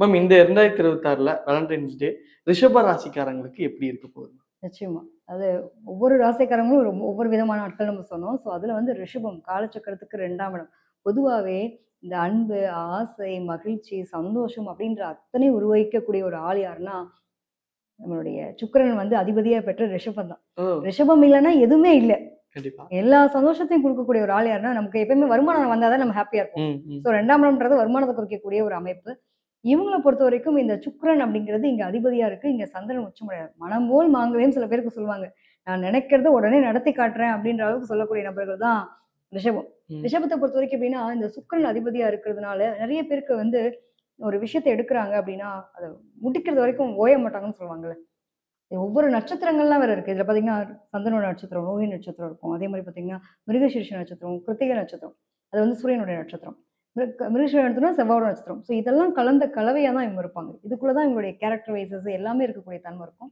Ma'am இந்த 2026ல Valentine's டே ரிஷப ராசிக்காரங்களுக்கு எப்படி இருக்க போகுது? நிச்சயமா. அது ஒவ்வொரு ராசிக்காரங்களும் ஒவ்வொரு விதமான ஆட்கள் நம்ம சொன்னோம். ஸோ அதுல வந்து ரிஷபம் காலச்சக்கரத்துக்கு 2ஆம் இடம். பொதுவாவே இந்த அன்பு, ஆசை, மகிழ்ச்சி, சந்தோஷம் அப்படின்ற அத்தனை உருவகிக்கக்கூடிய ஒரு ஆள் யாருன்னா, நம்மளுடைய சுக்கிரன் வந்து அதிபதியா பெற்ற ரிஷபம் தான். ஓ! ரிஷபம் இல்லன்னா எதுவுமே இல்ல. கண்டிப்பா. எல்லா சந்தோஷத்தையும் குடுக்கக்கூடிய ஒரு ஆள் யாருன்னா, நமக்கு எப்பயுமே வருமானம் வந்தா தான் நம்ம ஹேப்பியா இருப்போம். ம், ம். ஸோ 2ஆம் இடம்ன்றது வருமானத்த குறிக்கக்கூடிய ஒரு அமைப்பு. இவங்கள பொறுத்தவரைக்கும் இந்த சுக்கிரன் அப்படிங்கிறது இங்க அதிபதியா இருக்கு. இங்க சந்திரன் உச்சமடைறார். மனம் போல் மாங்கல்யம் சில பேருக்கு சொல்லுவாங்க. நான் நினைக்கிறத உடனே நடத்தி காட்டுறேன் அப்படின்ற அளவுக்கு சொல்லக்கூடிய நபர்கள் தான் ரிஷபம். ம். ரிஷபத்த பொறுத்தவரைக்கும் எப்படின்னா, இந்த சுக்கிரன் அதிபதியா இருக்கிறதுனால நெறைய பேருக்கு வந்து ஒரு விஷயத்த எடுக்குறாங்க அப்படின்னா, அத முடிக்கிறது வரைக்கும் ஓய மாட்டாங்கன்னு சொல்லுவாங்கல்ல. ஒவ்வொரு நட்சத்திரங்கள்லாம் வேற இருக்கு. இதுல பார்த்தீங்கன்னா, சந்திரனோட நட்சத்திரம், ரோஹிணி நட்சத்திரம் இருக்கும். அதே மாரி பார்த்தீங்கன்னா, மிருகசீரிஷ நட்சத்திரம், கிருத்திகை நட்சத்திரம். அது வந்து சூரியனுடைய நட்சத்திரம். மிருகசீரிஷ நட்சத்திரம் செவ்வாயோட நட்சத்திரம். ஸோ இதெல்லாம் கலந்த கலவையா தான் இவங்க இருப்பாங்க. இதுக்குள்ள தான் இவங்களுடைய கேரக்டர் வைஸஸ் எல்லாமே இருக்கக்கூடிய தன்மை இருக்கும்.